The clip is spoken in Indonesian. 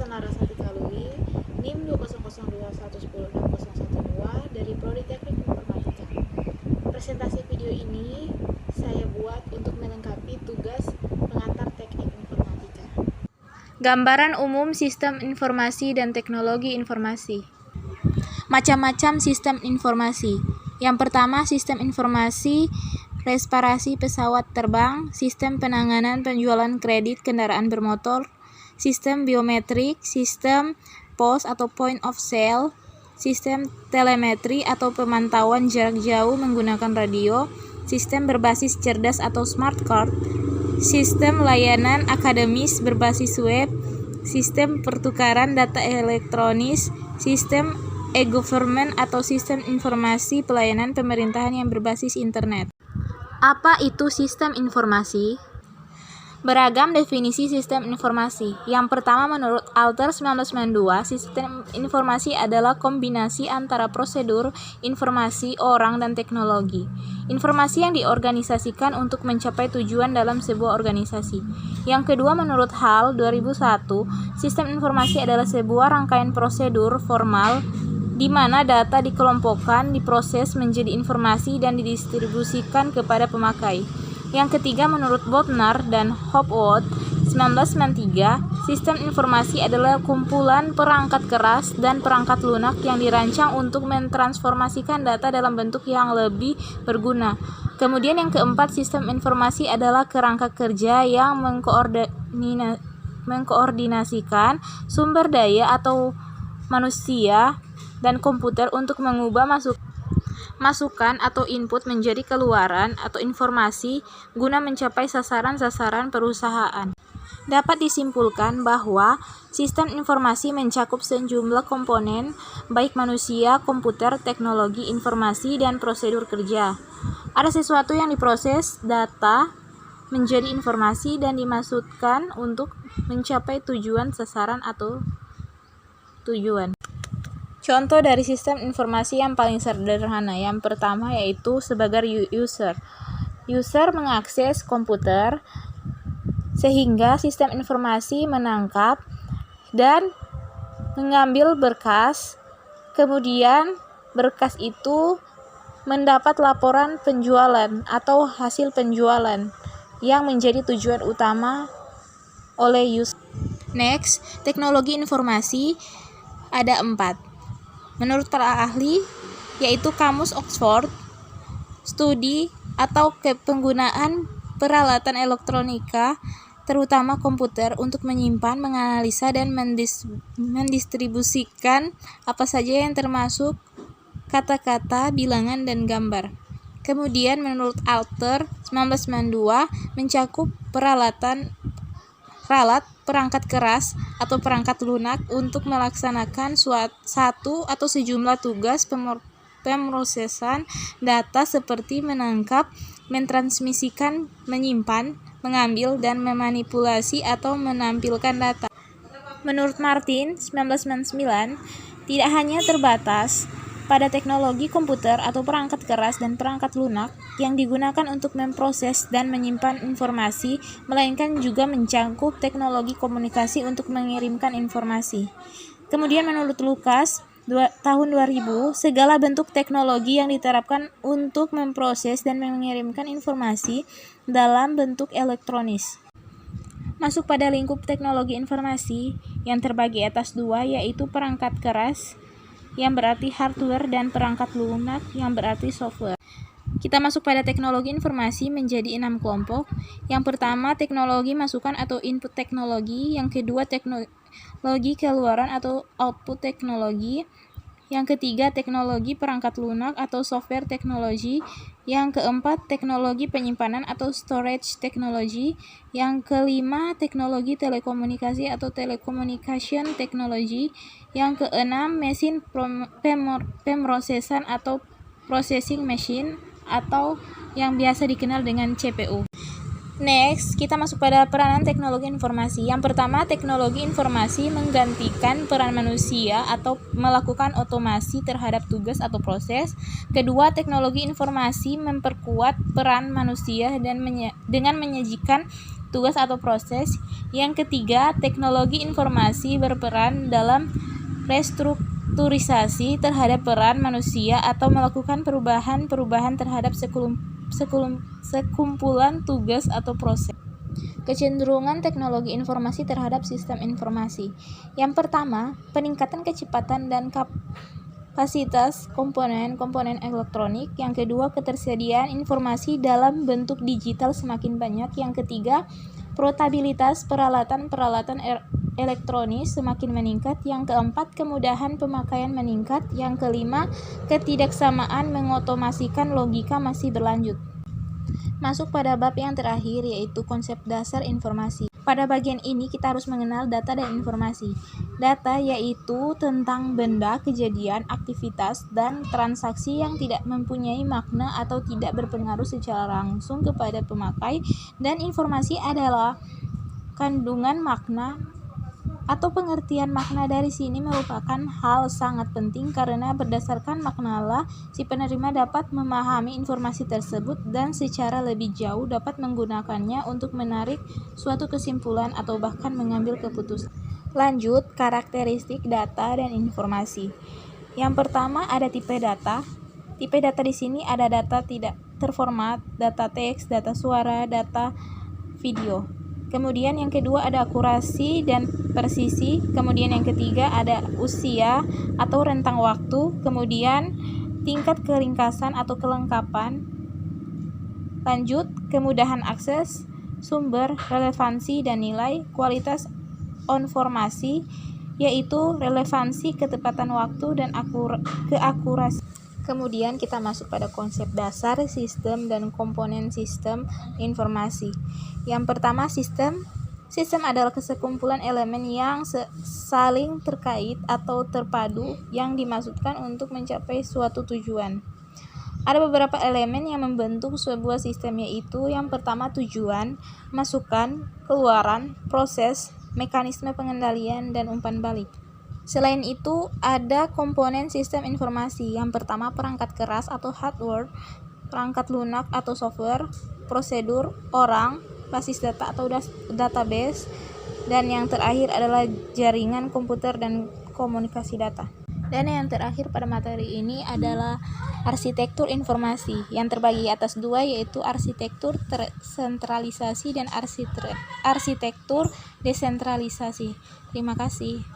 Narasati Kalui, NIM 20021106012 dari Prodi Teknik Informatika. Presentasi video ini saya buat untuk melengkapi tugas pengantar Teknik Informatika. Gambaran umum sistem informasi dan teknologi informasi. Macam-macam sistem informasi. Yang pertama, sistem informasi reservasi pesawat terbang, sistem penanganan penjualan kredit kendaraan bermotor, sistem biometrik, sistem POS atau point of sale, sistem telemetri atau pemantauan jarak jauh menggunakan radio, sistem berbasis cerdas atau smart card, sistem layanan akademis berbasis web, sistem pertukaran data elektronis, sistem e-government atau sistem informasi pelayanan pemerintahan yang berbasis internet. Apa itu sistem informasi? Beragam definisi sistem informasi. Yang pertama, menurut Alter 1992, sistem informasi adalah kombinasi antara prosedur, informasi, orang, dan teknologi. Informasi yang diorganisasikan untuk mencapai tujuan dalam sebuah organisasi. Yang kedua, menurut Hall 2001, sistem informasi adalah sebuah rangkaian prosedur formal di mana data dikelompokkan, diproses menjadi informasi dan didistribusikan kepada pemakai. Yang ketiga, menurut Bodnar dan Hopwood 1993, sistem informasi adalah kumpulan perangkat keras dan perangkat lunak yang dirancang untuk mentransformasikan data dalam bentuk yang lebih berguna. Kemudian yang keempat, sistem informasi adalah kerangka kerja yang mengkoordinasikan sumber daya atau manusia dan komputer untuk mengubah masukan atau input menjadi keluaran atau informasi guna mencapai sasaran-sasaran perusahaan. Dapat disimpulkan bahwa sistem informasi mencakup sejumlah komponen, baik manusia, komputer, teknologi, informasi, dan prosedur kerja. Ada sesuatu yang diproses, data, menjadi informasi dan dimaksudkan untuk mencapai tujuan sasaran atau tujuan. Contoh dari sistem informasi yang paling sederhana. Yang pertama yaitu sebagai user. User mengakses komputer sehingga sistem informasi menangkap dan mengambil berkas. Kemudian berkas itu mendapat laporan penjualan atau hasil penjualan yang menjadi tujuan utama oleh user. Next, teknologi informasi ada 4. Menurut para ahli, yaitu Kamus Oxford, studi atau penggunaan peralatan elektronika, terutama komputer, untuk menyimpan, menganalisa, dan mendistribusikan apa saja yang termasuk kata-kata, bilangan, dan gambar. Kemudian menurut Alter 1992 mencakup perangkat keras atau perangkat lunak untuk melaksanakan satu atau sejumlah tugas pemrosesan data seperti menangkap, mentransmisikan, menyimpan, mengambil, dan memanipulasi atau menampilkan data. Menurut Martin 1999, tidak hanya terbatas pada teknologi komputer atau perangkat keras dan perangkat lunak yang digunakan untuk memproses dan menyimpan informasi, melainkan juga mencakup teknologi komunikasi untuk mengirimkan informasi. Kemudian menurut Lucas, tahun 2000, segala bentuk teknologi yang diterapkan untuk memproses dan mengirimkan informasi dalam bentuk elektronis masuk pada lingkup teknologi informasi yang terbagi atas 2, yaitu perangkat keras yang berarti hardware dan perangkat lunak yang berarti software. Kita masuk pada teknologi informasi menjadi 6 kelompok. Yang pertama, teknologi masukan atau input teknologi. Yang kedua, teknologi keluaran atau output teknologi. Yang ketiga, teknologi perangkat lunak atau software teknologi. Yang keempat, teknologi penyimpanan atau storage teknologi. Yang kelima, teknologi telekomunikasi atau telecommunication teknologi. Yang keenam, mesin pemrosesan atau processing machine atau yang biasa dikenal dengan CPU. Next, kita masuk pada peranan teknologi informasi. Yang pertama, teknologi informasi menggantikan peran manusia atau melakukan otomasi terhadap tugas atau proses. Kedua, teknologi informasi memperkuat peran manusia dengan menyajikan tugas atau proses. Yang ketiga, teknologi informasi berperan dalam restrukturisasi terhadap peran manusia atau melakukan perubahan-perubahan terhadap sekumpulan tugas atau proses. Kecenderungan teknologi informasi terhadap sistem informasi. Yang pertama, peningkatan kecepatan dan kapasitas komponen-komponen elektronik. Yang kedua, ketersediaan informasi dalam bentuk digital semakin banyak. Yang ketiga, portabilitas peralatan-peralatan elektronis semakin meningkat. Yang keempat, kemudahan pemakaian meningkat. Yang kelima, ketidaksamaan mengotomasikan logika masih berlanjut. Masuk pada bab yang terakhir, yaitu konsep dasar informasi. Pada bagian ini kita harus mengenal data dan informasi. Data yaitu tentang benda, kejadian, aktivitas, dan transaksi yang tidak mempunyai makna atau tidak berpengaruh secara langsung kepada pemakai, dan informasi adalah kandungan makna atau pengertian makna. Dari sini merupakan hal sangat penting karena berdasarkan maknalah si penerima dapat memahami informasi tersebut dan secara lebih jauh dapat menggunakannya untuk menarik suatu kesimpulan atau bahkan mengambil keputusan. Lanjut, karakteristik data dan informasi. Yang pertama ada tipe data. Tipe data di sini ada data tidak terformat, data teks, data suara, data video. Kemudian yang kedua ada akurasi dan presisi. Kemudian yang ketiga ada usia atau rentang waktu. Kemudian tingkat keringkasan atau kelengkapan. Lanjut, kemudahan akses, sumber, relevansi dan nilai. Kualitas informasi yaitu relevansi, ketepatan waktu, dan keakurasi. Kemudian kita masuk pada konsep dasar sistem dan komponen sistem informasi. Yang pertama, sistem. Sistem adalah kesekumpulan elemen yang saling terkait atau terpadu yang dimaksudkan untuk mencapai suatu tujuan. Ada beberapa elemen yang membentuk sebuah sistem, yaitu yang pertama tujuan, masukan, keluaran, proses, mekanisme pengendalian, dan umpan balik. Selain itu, ada komponen sistem informasi. Yang pertama, perangkat keras atau hardware, perangkat lunak atau software, prosedur, orang, basis data atau database, dan yang terakhir adalah jaringan komputer dan komunikasi data. Dan yang terakhir pada materi ini adalah arsitektur informasi yang terbagi atas dua, yaitu arsitektur tersentralisasi dan arsitektur desentralisasi. Terima kasih.